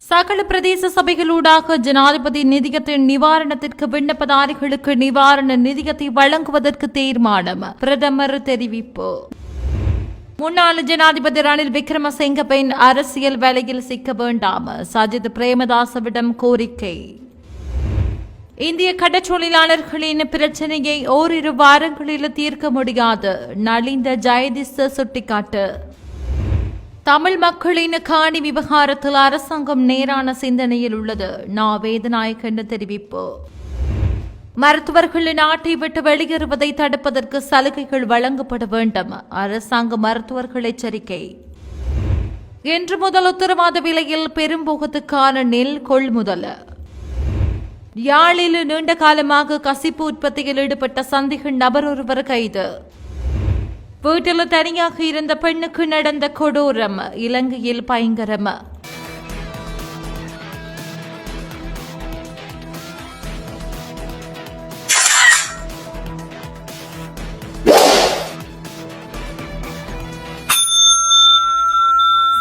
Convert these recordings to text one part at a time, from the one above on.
சகல பிரதேச சபைகளூடாக ஜனாதிபதி நிதியத்தின் நிவாரணத்திற்கு விண்ணப்பதாரிகளுக்கு நிவாரண நிதியத்தை வழங்குவதற்கு தீர்மானம். பிரதமர் தெரிவிப்பு. முன்னாள் ஜனாதிபதி ரணில் விக்ரமசிங்கவின் அரசியல் வேலையில் சிக்க வேண்டாம், சஜித் பிரேமதாசவிடம் கோரிக்கை. இந்திய கடற்றொழிலாளர்களின் பிரச்சினையை ஓரிரு வாரங்களில் தீர்க்க முடியாது, நலிந்த ஜெயதிச சுட்டிக்காட்டு. தமிழ் மக்களின் காணி விவகாரத்தில் அரசாங்கம் நேரான சிந்தனையில் உள்ளது, நா வேதநாயகன் தெரிவிப்பு. மருத்துவர்கள் நாட்டை விட்டு வெளியேறுவதை தடுப்பதற்கு சலுகைகள் வழங்கப்பட வேண்டும், அரசாங்க மருத்துவர்கள் எச்சரிக்கை. இன்று முதல் உத்தரவாத விலையில் பெரும்போகத்துக்கான நெல் கொள்முதல். யாழில் நீண்ட காலமாக கசிப்பு உற்பத்தியில் ஈடுபட்ட சந்தேக நபர் ஒருவர் கைது. வீட்டில் தனியாக இருந்த பெண்ணுக்கு நடந்த கொடூரம், இலங்கையில் பயங்கரம்.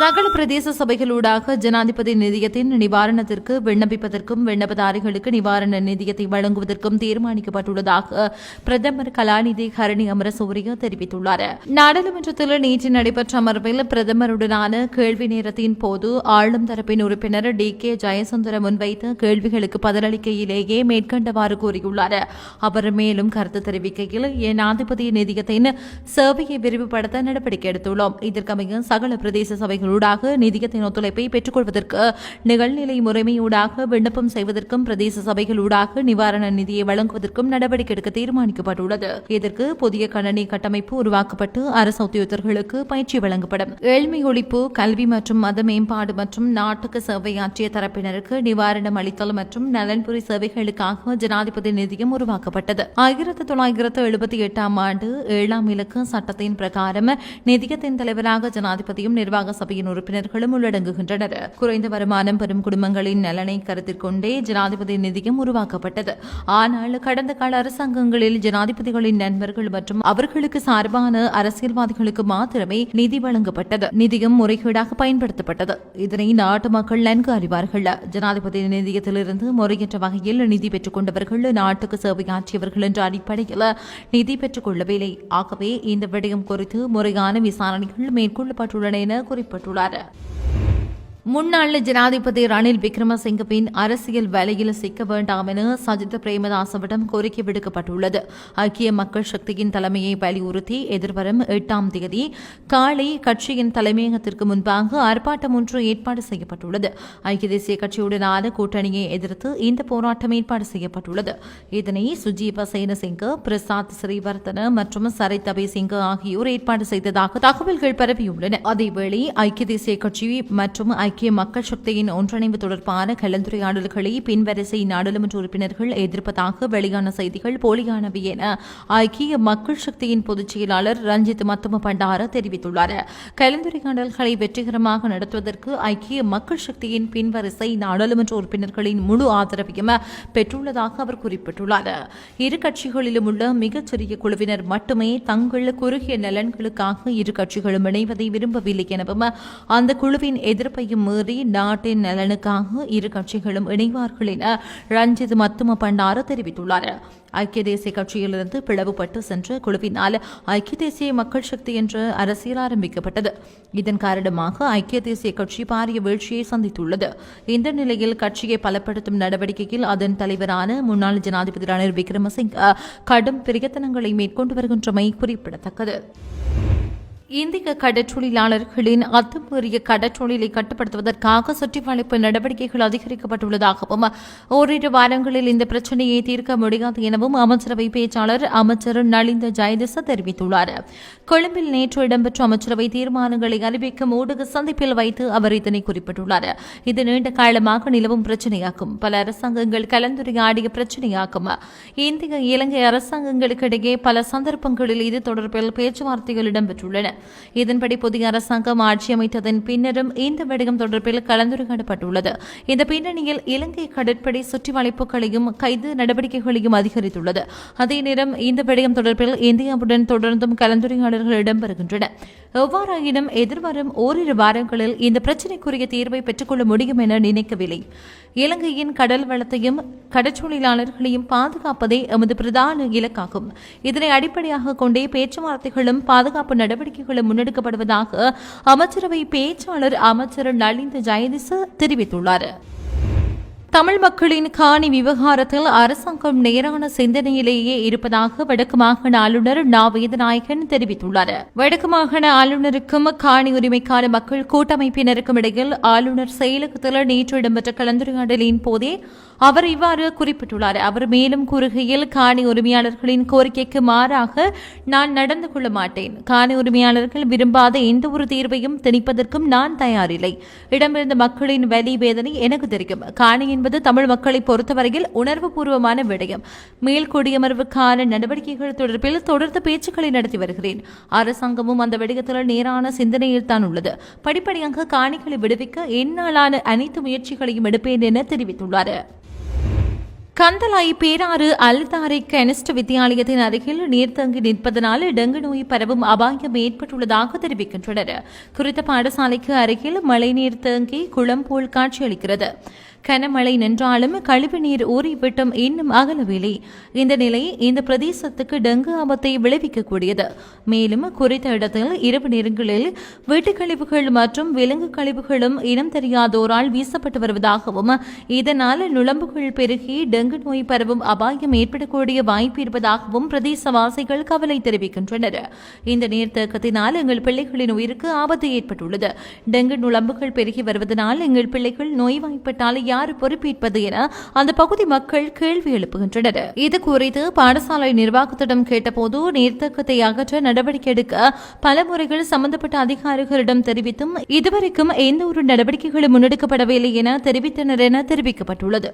சகல பிரதேச சபைகளூடாக ஜனாதிபதி நிதியத்தின் நிவாரணத்திற்கு விண்ணப்பிப்பதற்கும் விண்ணப்பதாரிகளுக்கு நிவாரண நிதியத்தை வழங்குவதற்கும் தீர்மானிக்கப்பட்டுள்ளதாக பிரதமர் கலாநிதி ஹரணி அமரசூரிய தெரிவித்துள்ளார். நாடாளுமன்றத்தில் நேற்று நடைபெற்ற அமர்வில் பிரதமருடனான கேள்வி நேரத்தின் போது ஆளும் தரப்பின் உறுப்பினர் டி.கே. ஜெயசுந்தர முன்வைத்த கேள்விகளுக்கு பதிலளிக்கையிலேயே மேற்கண்டவாறு கூறியுள்ளார். அவர் மேலும் கருத்து தெரிவிக்கையில், ஜனாதிபதி நிதியத்தின் சேவையை விரிவுபடுத்த நடவடிக்கை எடுத்துள்ளோம். இதற்கமைய சகல பிரதேச சபைகள் நிதியத்தின் ஒத்துழைப்பை பெற்றுக் கொள்வதற்கு நிகழ்நிலை முறைமையூடாக விண்ணப்பம் செய்வதற்கும் பிரதேச சபைகளூடாக நிவாரண நிதியை வழங்குவதற்கும் நடவடிக்கை எடுக்க தீர்மானிக்கப்பட்டுள்ளது. இதற்கு புதிய கணனி கட்டமைப்பு உருவாக்கப்பட்டு அரசு உத்தியோகத்தர்களுக்கு பயிற்சி வழங்கப்படும். ஏழ்மை ஒழிப்பு, கல்வி மற்றும் மத மேம்பாடு மற்றும் நாட்டுக்கு சேவையாற்றிய தரப்பினருக்கு நிவாரணம் அளித்தல் மற்றும் நலன்புரி சேவைகளுக்காக ஜனாதிபதி நிதியம் உருவாக்கப்பட்டது. 1978 ஆண்டு 7ஆம் இலக்க சட்டத்தின் பிரகாரம் நிதியத்தின் தலைவராக ஜனாதிபதியும் நிர்வாக சபையின் உறுப்பினர்களும் உள்ளடங்குகின்றனர். குறைந்த வருமானம் பெறும் குடும்பங்களின் நலனை கருத்தில் கொண்டே ஜனாதிபதி நிதியம் உருவாக்கப்பட்டது. ஆனால் கடந்த கால அரசாங்கங்களில் ஜனாதிபதிகளின் நண்பர்கள் மற்றும் அவர்களுக்கு சார்பான அரசியல்வாதிகளுக்கு மாத்திரமே நிதி வழங்கப்பட்டது. நிதியம் முறைகேடாக பயன்படுத்தப்பட்டது. இதனை நாட்டு மக்கள் நன்கு அறிவார்கள். ஜனாதிபதி நிதியத்திலிருந்து முறையற்ற வகையில் நிதி பெற்றுக் கொண்டவர்கள் நாட்டுக்கு சேவையாற்றியவர்கள் என்ற அடிப்படையில் நிதி பெற்றுக் கொள்ளவில்லை. ஆகவே இந்த விடயம் குறித்து முறையான விசாரணைகள் மேற்கொள்ளப்பட்டுள்ளன என குறிப்பிட்டுள்ளார். முன்னாள் ஜனாதிபதி ரணில் விக்ரமசிங்கவின் அரசியல் வேலையில் சிக்க வேண்டாம் என சஜித் பிரேமதாசவிடம் கோரிக்கை விடுக்கப்பட்டுள்ளது. ஐக்கிய மக்கள் சக்தியின் தலைமையை வலியுறுத்தி எதிர்வரும் 8ஆம் தேதி காலை கட்சியின் தலைமையகத்திற்கு முன்பாக ஆர்ப்பாட்டம் ஒன்று ஏற்பாடு செய்யப்பட்டுள்ளது. ஐக்கிய தேசிய கட்சியுடனான கூட்டணியை எதிர்த்து இந்த போராட்டம் ஏற்பாடு செய்யப்பட்டுள்ளது. இதனை சுஜீவ சேனசிங்க, பிரசாத் ஸ்ரீவர்தன மற்றும் சரித் அபேசிங்க ஆகியோர் ஏற்பாடு செய்ததாக தகவல்கள் பரவியுள்ளன. அதேவேளை ஐக்கிய தேசிய கட்சி மற்றும் ஐக்கிய மக்கள் சக்தியின் ஒன்றிணைவு தொடர்பான கலந்துரையாடல்களை பின்வரிசை நாடாளுமன்ற உறுப்பினர்கள் எதிர்ப்பதாக வெளியான செய்திகள் போலியானவை என ஐக்கிய மக்கள் சக்தியின் பொதுச் செயலாளர் ரஞ்சித் மத்தும பண்டார தெரிவித்துள்ளார். கலந்துரையாடல்களை வெற்றிகரமாக நடத்துவதற்கு ஐக்கிய மக்கள் சக்தியின் பின்வரிசை நாடாளுமன்ற உறுப்பினர்களின் முழு ஆதரவையும் பெற்றுள்ளதாக அவர் குறிப்பிட்டுள்ளார். இரு கட்சிகளிலும் உள்ள மிகச்சிறிய குழுவினர் மட்டுமே தங்கள் குறுகிய நலன்களுக்காக இரு கட்சிகளும் இணைவதை விரும்பவில்லை எனவும் அந்த குழுவின் எதிர்ப்பையும் மீறி நாட்டின் நலனுக்காக இரு கட்சிகளும் இணைவார்கள் என ரஞ்சித் மத்தும பண்டார தெரிவித்துள்ளார். ஐக்கிய தேசிய கட்சியிலிருந்து பிளவுபட்டு சென்ற குழுவினால் ஐக்கிய தேசிய மக்கள் சக்தி என்ற அரசியல் ஆரம்பிக்கப்பட்டது. இதன் காரணமாக ஐக்கிய தேசிய கட்சி பாரிய வீழ்ச்சியை சந்தித்துள்ளது. இந்த நிலையில் கட்சியை பலப்படுத்தும் நடவடிக்கையில் அதன் தலைவரான முன்னாள் ஜனாதிபதி ரணில் விக்ரமசிங்க கடும் பிரயத்தனங்களை மேற்கொண்டு வருகின்றமை குறிப்பிடத்தக்கது. இந்திய கடற்றொழிலாளர்களின் அத்துமீறிய கடற்றொழிலை கட்டுப்படுத்துவதற்காக சுற்றிவளைப்பு நடவடிக்கைகள் அதிகரிக்கப்பட்டுள்ளதாகவும் ஓரிரு வாரங்களில் இந்த பிரச்சினையை தீர்க்க முடியாது எனவும் அமைச்சரவை பேச்சாளர் அமைச்சர் நலிந்த ஜெயதிச தெரிவித்துள்ளார். கொழும்பில் நேற்று இடம்பெற்ற அமைச்சரவை தீர்மானங்களை அறிவிக்கும் ஊடக சந்திப்பில் வைத்து அவர் இதனை குறிப்பிட்டுள்ளார். இது நீண்ட காலமாக நிலவும் பிரச்சினையாகும். பல அரசாங்கங்கள் கலந்துரையாடிய பிரச்சினையாகும். இந்திய இலங்கை அரசாங்கங்களுக்கிடையே பல சந்தர்ப்பங்களில் இது தொடர்பில் பேச்சுவார்த்தைகள் இடம்பெற்றுள்ளன. இதன்படி புதிய அரசாங்கம் ஆட்சி அமைத்ததன் பின்னரும் இந்த விடயம் தொடர்பில் கலந்துரையாடப்பட்டுள்ளது. இந்த பின்னணியில் இலங்கை கடற்படை சுற்றி வளைப்புகளையும் கைது நடவடிக்கைகளையும் அதிகரித்துள்ளது. அதே நேரம் இந்த விடயம் தொடர்பில் இந்தியாவுடன் தொடர்ந்தும் கலந்துரையாடல்கள் இடம்பெறுகின்றன. எவ்வாறாயினும் எதிர்வரும் ஓரிரு வாரங்களில் இந்த பிரச்சினைக்குரிய தீர்வை பெற்றுக்கொள்ள முடியும் என நினைக்கவில்லை. இலங்கையின் கடல் வளத்தையும் கடற்றொழிலாளர்களையும் பாதுகாப்பதே எமது பிரதான இலக்காகும். இதனை அடிப்படையாக கொண்டே பேச்சுவார்த்தைகளும் பாதுகாப்பு நடவடிக்கைகளும் முன்னெடுக்கப்படுவதாக அமைச்சரவை பேச்சாளர் அமைச்சர் நலிந்த ஜெயதிச தெரிவித்துள்ளார். தமிழ் மக்களின் காணி விவகாரத்தில் அரசாங்கம் நேரான சிந்தனையிலேயே இருப்பதாக வடக்கு மாகாண ஆளுநர் நா வேதநாயகன் தெரிவித்துள்ளார். வடக்கு மாகாண ஆளுநருக்கும் காணி உரிமைக்கான மக்கள் கூட்டமைப்பினருக்கும் இடையில் ஆளுநர் செயலகத்தில் நேற்று இடம்பெற்ற கலந்துரையாடலின் போதே அவர் இவ்வாறு குறிப்பிட்டுள்ளார். அவர் மேலும் கூறுகையில், காணி உரிமையாளர்களின் கோரிக்கைக்கு மாறாக நான் நடந்து கொள்ள மாட்டேன். காணி உரிமையாளர்கள் விரும்பாத எந்த ஒரு தீர்வையும் திணிப்பதற்கும் நான் தயாரில்லை. இடம்பெயர்ந்த மக்களின் வலி வேதனை எனக்கு தெரியும். காணி என்பது தமிழ் மக்களை பொறுத்தவரையில் உணர்வுபூர்வமான விடயம். மேல் குடியமர்வுக்கான நடவடிக்கைகள் தொடர்பில் தொடர்ந்து பேச்சுக்களை நடத்தி வருகிறேன். அரசாங்கமும் அந்த விடயத்தில் நேரான சிந்தனையில் தான் உள்ளது. படிப்படியாக காணிகளை விடுவிக்க என்னாலான அனைத்து முயற்சிகளையும் எடுப்பேன் என தெரிவித்துள்ளார். கந்தலாய் பேராறு அல்தாரை கெனிஸ்ட் வித்தியாலயத்தின் அருகில் நீர்த்தங்கி நிற்பதனால் டெங்கு நோய் பரவும் அபாயம் ஏற்பட்டுள்ளதாக தெரிவிக்கின்றனர். குறித்த பாடசாலைக்கு அருகில் மழைநீர் தேங்கி குளம் போல் காட்சியளிக்கிறது. கனமழை நின்றாலும் கழிவு நீர் ஊறிவிட்டும் இன்னும் அகலவில்லை. இந்த நிலை இந்த பிரதேசத்துக்கு டெங்கு ஆபத்தை விளைவிக்கக்கூடியது. மேலும் குறித்த இடத்தில் இரவு நேரங்களில் வீட்டுக் கழிவுகள் மற்றும் விலங்கு கழிவுகளும் இனம் தெரியாதோரால் வீசப்பட்டு வருவதாகவும் இதனால் நுளம்புகள் பெருகி டெங்கு நோய் பரவும் அபாயம் ஏற்படக்கூடிய வாய்ப்பு இருப்பதாகவும் பிரதேசவாசிகள் கவலை தெரிவிக்கின்றனர். இந்த நீர்த்தேக்கத்தினால் எங்கள் பிள்ளைகளின் உயிருக்கு ஆபத்து ஏற்பட்டுள்ளது. டெங்கு நுளம்புகள் பெருகி வருவதனால் எங்கள் பிள்ளைகள் நோய்வாய்ப்பட்டால் யார் பொறுப்பேற்பது என அந்த பகுதி மக்கள் கேள்வி எழுப்புகின்றனர். இது குறித்து பாடசாலை நிர்வாகத்திடம் கேட்டபோது நீர்த்தேக்கத்தை அகற்ற நடவடிக்கை எடுக்க பல முறைகள் சம்பந்தப்பட்ட அதிகாரிகளிடம் தெரிவித்தும் இதுவரைக்கும் எந்த ஒரு நடவடிக்கைகளும் முன்னெடுக்கப்படவில்லை என தெரிவித்தனர் என தெரிவிக்கப்பட்டுள்ளது.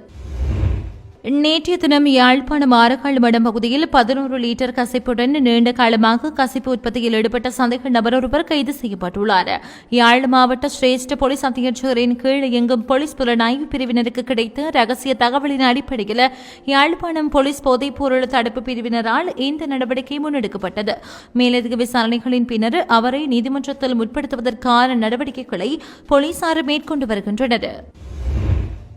நேற்றைய தினம் யாழ்ப்பாணம் ஆரக்கால் மடம் பகுதியில் 11 லிட்டர் கசிப்புடன் நீண்ட காலமாக கசிப்பு உற்பத்தியில் ஈடுபட்ட சந்தேக நபர் ஒருவர் கைது செய்யப்பட்டுள்ளார். யாழ் மாவட்ட சிரேஷ்ட போலீஸ் அத்தியட்சகரின் கீழ் இயங்கும் போலீஸ் புலனாய்வு பிரிவினருக்கு கிடைத்த ரகசிய தகவலின் அடிப்படையில் யாழ்ப்பாணம் போலீஸ் போதைப்பொருள் தடுப்பு பிரிவினரால் இந்த நடவடிக்கை முன்னெடுக்கப்பட்டது. மேலதிக விசாரணைகளின் பின்னர் அவரை நீதிமன்றத்தில் முற்படுத்துவதற்கான நடவடிக்கைகளை போலீசார் மேற்கொண்டு வருகின்றனர்.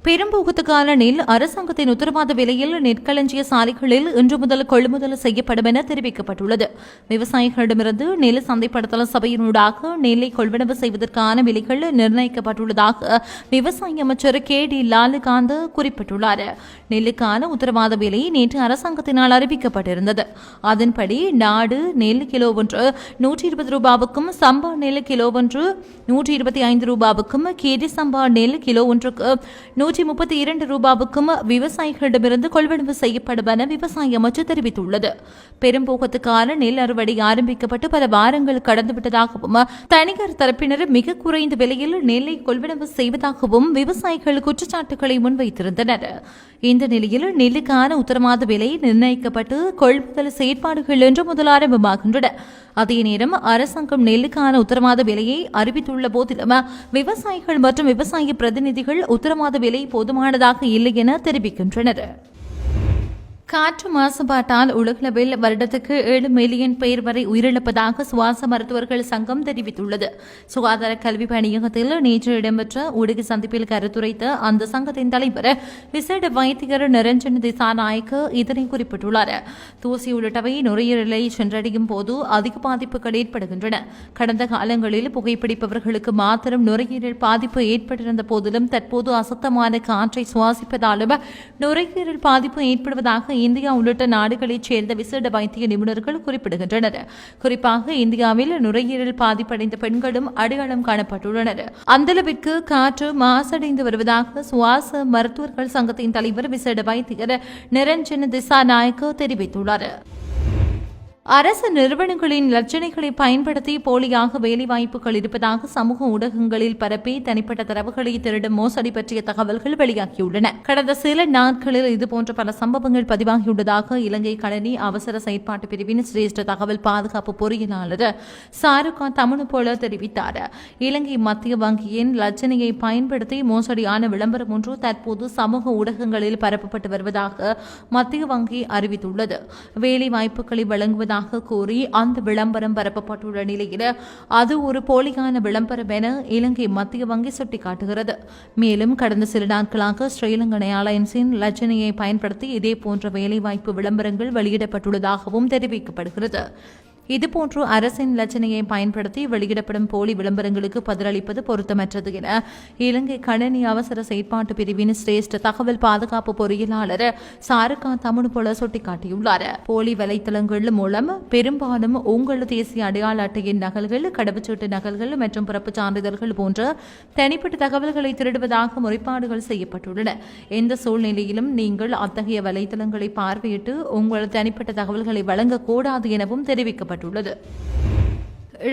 பெரும்போகத்துக்கான நெல் அரசாங்கத்தின் உத்தரவாத விலையில் நெற்களஞ்சிய சாலைகளில் இன்று முதல் கொள்முதல் செய்யப்படும் என தெரிவிக்கப்பட்டுள்ளது. விவசாயிகளிடமிருந்து நெல் சந்தைப்படுத்தல் சபையினூடாக நெல்லை கொள்வனவு செய்வதற்கான விலைகள் நிர்ணயிக்கப்பட்டுள்ளதாக விவசாய அமைச்சர் கே.டி. லாலுகாந்த் குறிப்பிட்டுள்ளார். நெல்லுக்கான உத்தரவாத விலை நேற்று அரசாங்கத்தினால் அறிவிக்கப்பட்டிருந்தது. அதன்படி நாடு நெல் கிலோ ஒன்று 120 ரூபாவுக்கும், சம்பா நெல் கிலோ ஒன்று 125 ரூபாவுக்கும், கேடி சம்பா நெல் கிலோ ஒன்றுக்கு 132 ரூபாவுக்கும் விவசாயிகளிடமிருந்து கொள்வனவு செய்யப்படும் என விவசாய அமைச்சர் தெரிவித்துள்ளது. பெரும்போகத்துக்கான நெல் அறுவடை ஆரம்பிக்கப்பட்டு பல வாரங்கள் கடந்துவிட்டதாகவும் தனியார் தரப்பினர் மிக குறைந்த விலையில் நெல்லை கொள்வனவு செய்வதாகவும் விவசாயிகள் குற்றச்சாட்டுகளை முன்வைத்திருந்தனர். இந்த நிலையில் நெல்லுக்கான உத்தரவாத விலை நிர்ணயிக்கப்பட்டு கொள்முதல் செயற்பாடுகள் இன்று முதல் ஆரம்பமாகின்றன. அதே நேரம் அரசாங்கம் நெல்லுக்கான உத்தரவாத விலையை அறிவித்துள்ள போதிலும் விவசாயிகள் மற்றும் விவசாய பிரதிநிதிகள் உத்தரவாத விலை போதுமானதாக இல்லை என தெரிவிக்கின்றனர். காற்று மாசுபாட்டால் உலகளவில் வருடத்துக்கு 7 மில்லியன் பேர் வரை உயிரிழப்பதாக சுவாச மருத்துவர்கள் சங்கம் தெரிவித்துள்ளது. சுகாதார கல்வி பணியகத்தில் நேற்று இடம்பெற்ற ஊடக சந்திப்பில் கருத்துரைத்த அந்த சங்கத்தின் தலைவர் விசேட வைத்தியர் நிரஞ்சன் திசாநாயக்க இதனை குறிப்பிட்டுள்ளார். தூசி உள்ளிட்டவை நுரையீரலை சென்றடையும் போது அதிக பாதிப்புகள் ஏற்படுகின்றன. கடந்த காலங்களில் புகைப்பிடிப்பவர்களுக்கு மாத்திரம் நுரையீரல் பாதிப்பு ஏற்பட்டிருந்த போதிலும் தற்போது அசுத்தமான காற்றை சுவாசிப்பதாலும் நுரையீரல் பாதிப்பு ஏற்படுவதாக இந்தியா உள்ளிட்ட நாடுகளைச் சேர்ந்த விசேட வைத்திய நிபுணர்கள் குறிப்பிடுகின்றனர். குறிப்பாக இந்தியாவில் நுரையீரல் பாதிப்படைந்த பெண்களும் அடையாளம் காணப்பட்டுள்ளனர். அந்தளவிற்கு காற்று மாசடைந்து வருவதாக சுவாச மருத்துவர்கள் சங்கத்தின் தலைவர் விசேட வைத்தியர் நிரஞ்சன் திசாநாயக்க தெரிவித்துள்ளார். அரசு நிறுவனங்களின் லட்சணைகளை பயன்படுத்தி போலியாக வேலைவாய்ப்புகள் இருப்பதாக சமூக ஊடகங்களில் பரப்பி தனிப்பட்ட தரவுகளை திருடும் மோசடி பற்றிய தகவல்கள் வெளியாகியுள்ளன. கடந்த சில நாட்களில் இதுபோன்ற பல சம்பவங்கள் பதிவாகியுள்ளதாக இலங்கை கணனி அவசர செயற்பாட்டு பிரிவின் சிரேஷ்ட தகவல் பாதுகாப்பு பொறியியலாளர் சாருகான் தமிழ் போல தெரிவித்தார். இலங்கை மத்திய வங்கியின் லட்சணையை பயன்படுத்தி மோசடியான விளம்பரம் ஒன்று தற்போது சமூக ஊடகங்களில் பரப்பப்பட்டு வருவதாக மத்திய வங்கி அறிவித்துள்ளது. வேலைவாய்ப்புகளை வழங்குவதாக செய்ததாக கூறி அந்த விளம்பரம் பரப்பப்பட்டுள்ள நிலையில் அது ஒரு போலியான விளம்பரம் என இலங்கை மத்திய வங்கி சுட்டிக்காட்டுகிறது. மேலும் கடந்த சில நாட்களாக ஸ்ரீலங்கன் ஏர்லைன்ஸின் லட்சணையை பயன்படுத்தி இதேபோன்ற வேலைவாய்ப்பு விளம்பரங்கள் வெளியிடப்பட்டுள்ளதாகவும் தெரிவிக்கப்படுகிறது. இதுபோன்று அரசின் லட்சணையை பயன்படுத்தி வெளியிடப்படும் போலி விளம்பரங்களுக்கு பதிலளிப்பது பொருத்தமற்றது என இலங்கை கணனி அவசர செயற்பாட்டு பிரிவின் சிரேஷ்ட தகவல் பாதுகாப்பு பொறியியலாளர் சாருகா தமிழ்போல சுட்டிக்காட்டியுள்ளார். போலி வலைத்தளங்கள் மூலம் பெரும்பாலும் உங்கள் தேசிய அடையாள அட்டையின் நகல்கள், கடவுச்சீட்டு நகல்கள் மற்றும் பிறப்பு சான்றிதழ்கள் போன்ற தனிப்பட்ட தகவல்களை திருடுவதாக முறைப்பாடுகள் செய்யப்பட்டுள்ளன. எந்த சூழ்நிலையிலும் நீங்கள் அத்தகைய வலைத்தளங்களை பார்வையிட்டு உங்கள் தனிப்பட்ட தகவல்களை வழங்கக்கூடாது எனவும் தெரிவிக்கப்பட்டுள்ளது.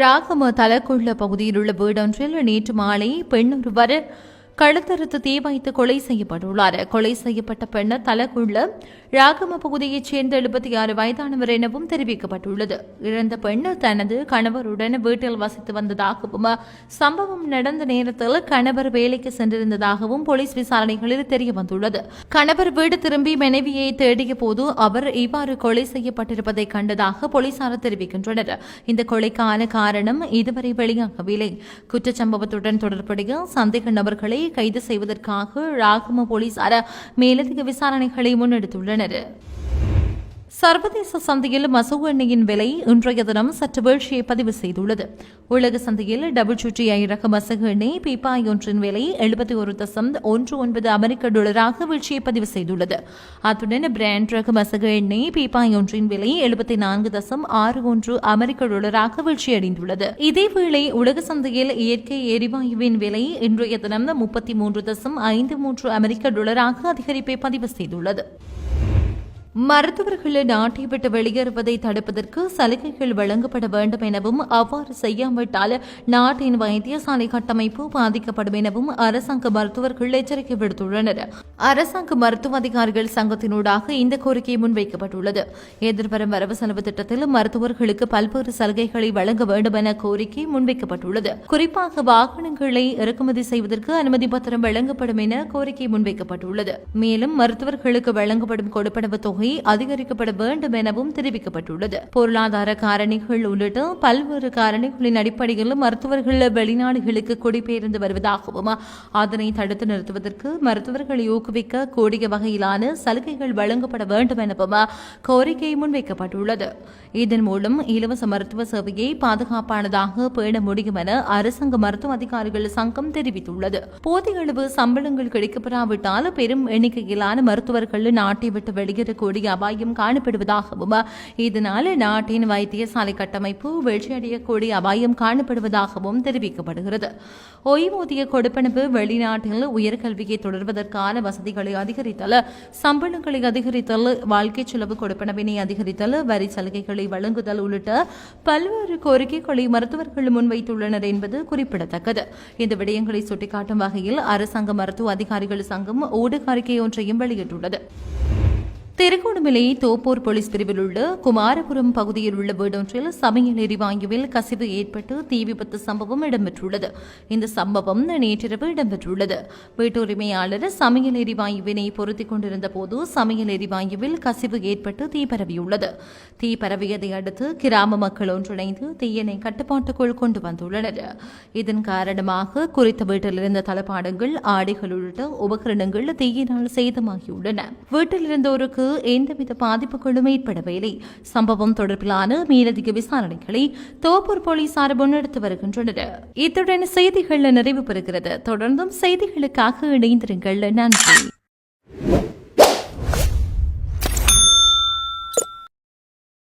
ராகம தலக்குள்ள பகுதியில் உள்ள வீடொன்றில் நேற்று மாலை பெண்ணொருவர் கழுத்தறுத்து தீ வைத்து கொலை செய்யப்பட்டுள்ளார். கொலை செய்யப்பட்ட பெண் தலக்குள்ள ராகம பகுதியைச் சேர்ந்த 76 வயதானவர் எனவும் தெரிவிக்கப்பட்டுள்ளது. இறந்த பெண் தனது கணவருடன் வீட்டில் வசித்து வந்ததாகவும் சம்பவம் நடந்த நேரத்தில் கணவர் வேலைக்கு சென்றிருந்ததாகவும் போலீஸ் விசாரணைகளில் தெரியவந்துள்ளது. கணவர் வீடு திரும்பி மனைவியை தேடிய போது அவர் இவ்வாறு கொலை செய்யப்பட்டிருப்பதை கண்டதாக போலீசார் தெரிவிக்கின்றனர். இந்த கொலைக்கான காரணம் இதுவரை வெளியாகவில்லை. குற்றச்சம்பவத்துடன் தொடர்புடைய சந்தேக நபர்களை கைது செய்வதற்காக ராகம போலீசார் மேலதிக விசாரணைகளை முன்னெடுத்துள்ளனர். சர்வதேச சந்தையில் மசகு எண்ணெயின் விலை இன்றைய தினம் சற்று வீழ்ச்சியை பதிவு செய்துள்ளது. உலக சந்தையில் WTI ரக மசகு எண்ணெய் பீப்பாய் ஒன்றின் விலை 71.19 அமெரிக்க டாலராக வீழ்ச்சியை பதிவு செய்துள்ளது. அத்துடன் பிராண்ட் ரக மசகு எண்ணெய் பீப்பாய் ஒன்றின் விலை 74.61 அமெரிக்க டாலராக வீழ்ச்சியடைந்துள்ளது. இதேவேளை உலக சந்தையில் இயற்கை எரிவாயுவின் விலை இன்றைய தினம் 33.53 அமெரிக்க டாலராக அதிகரிப்பை பதிவு செய்துள்ளது. மருத்துவர்கள் நாட்டை விட்டு வெளியேறுவதை தடுப்பதற்கு சலுகைகள் வழங்கப்பட வேண்டும் எனவும் அவ்வாறு செய்யாவிட்டால் நாட்டின் வைத்தியசாலை கட்டமைப்பு பாதிக்கப்படும் எனவும் அரசாங்க மருத்துவர்கள் எச்சரிக்கை விடுத்துள்ளனர். அரசாங்க மருத்துவ அதிகாரிகள் சங்கத்தினூடாக இந்த கோரிக்கை முன்வைக்கப்பட்டுள்ளது. எதிர்வரும் வரவு செலவு திட்டத்தில் மருத்துவர்களுக்கு பல்வேறு சலுகைகளை வழங்க வேண்டும் என கோரிக்கை முன்வைக்கப்பட்டுள்ளது. குறிப்பாக வாகனங்களை இறக்குமதி செய்வதற்கு அனுமதி பத்திரம் வழங்கப்படும் என கோரிக்கை முன்வைக்கப்பட்டுள்ளது. மேலும் மருத்துவர்களுக்கு வழங்கப்படும் கொடுப்பனவு தொகை அதிகரிக்கப்பட வேண்டும் எனவும் தெரிவிக்கப்பட்டுள்ளது. பொருளாதார காரணிகள் உள்ளிட்ட பல்வேறு காரணிகளின் அடிப்படையில் மருத்துவர்கள் வெளிநாடுகளுக்கு குடிபெயர்ந்து வருவதாகவும் அதனை தடுத்து நிறுத்துவதற்கு மருத்துவர்களை ஊக்குவிக்க கூடிய வகையிலான சலுகைகள் வழங்கப்பட வேண்டும் எனவும் கோரிக்கை முன்வைக்கப்பட்டுள்ளது. இதன் மூலம் இலவச மருத்துவ சேவையை பாதுகாப்பானதாக பேண முடியும் என அரசாங்க மருத்துவ அதிகாரிகள் சங்கம் தெரிவித்துள்ளது. போதிய அளவு சம்பளங்கள் கிடைக்கப்பெறாவிட்டால் பெரும் எண்ணிக்கையிலான மருத்துவர்கள் நாட்டை விட்டு வெளியேறக்கூடிய அபாயம் காணப்படுவதாகவும் இதனால் நாட்டின் வைத்தியசாலை கட்டமைப்பு வீழ்ச்சியடையக்கூடிய அபாயம் காணப்படுவதாகவும் தெரிவிக்கப்படுகிறது. ஓய்வூதிய கொடுப்பனவு, வெளிநாட்டில் உயர்கல்வியை தொடர்வதற்கான வசதிகளை அதிகரித்தல், சம்பளங்களை அதிகரித்தல், வாழ்க்கை செலவு கொடுப்பனவினை அதிகரித்தல், வரி சலுகைகளை வழங்குதல் உள்ளிட்ட பல்வேறு கோரிக்கைகளை மருத்துவர்கள் முன்வைத்துள்ளனர் என்பது குறிப்பிடத்தக்கது. இந்த விடயங்களை சுட்டிக்காட்டும் வகையில் அரசாங்க மருத்துவ அதிகாரிகள் சங்கம் ஊடக அறிக்கை ஒன்றையும் வெளியிட்டுள்ளது. திருகோணமலை தோப்பூர் போலீஸ் பிரிவில் உள்ள குமாரபுரம் பகுதியில் உள்ள வீடொன்றில் சமையல் எரிவாயுவில் கசிவு ஏற்பட்டு தீ விபத்து சம்பவம் இடம்பெற்றுள்ளது. இந்த சம்பவம் நேற்றிரவு இடம்பெற்றுள்ளது. வீட்டுரிமையாளர் சமையல் எரிவாயுவினை பொருத்திக் கொண்டிருந்த போது சமையல் எரிவாயுவில் கசிவு ஏற்பட்டு தீ பரவியுள்ளது. தீ பரவியதை அடுத்து கிராம மக்கள் ஒன்றிணைந்து தீயினை கட்டுப்பாட்டுக்குள் கொண்டு வந்துள்ளனர். இதன் காரணமாக குறித்த வீட்டில் இருந்த தளபாடங்கள், ஆடைகள் உள்ளிட்ட உபகரணங்கள் தீயினால் சேதமாகியுள்ளன. வீட்டில் இருந்தோருக்கு எந்தவித பாதிப்புகளும் ஏற்படவில்லை. சம்பவம் தொடர்பிலான மேலதிக விசாரணைகளை தோப்பூர் போலீசார் முன்னெடுத்து வருகின்றனர். இத்துடன் செய்திகள் நிறைவு பெறுகிறது. தொடர்ந்தும் செய்திகளுக்காக இணைந்திருங்கள். நன்றி.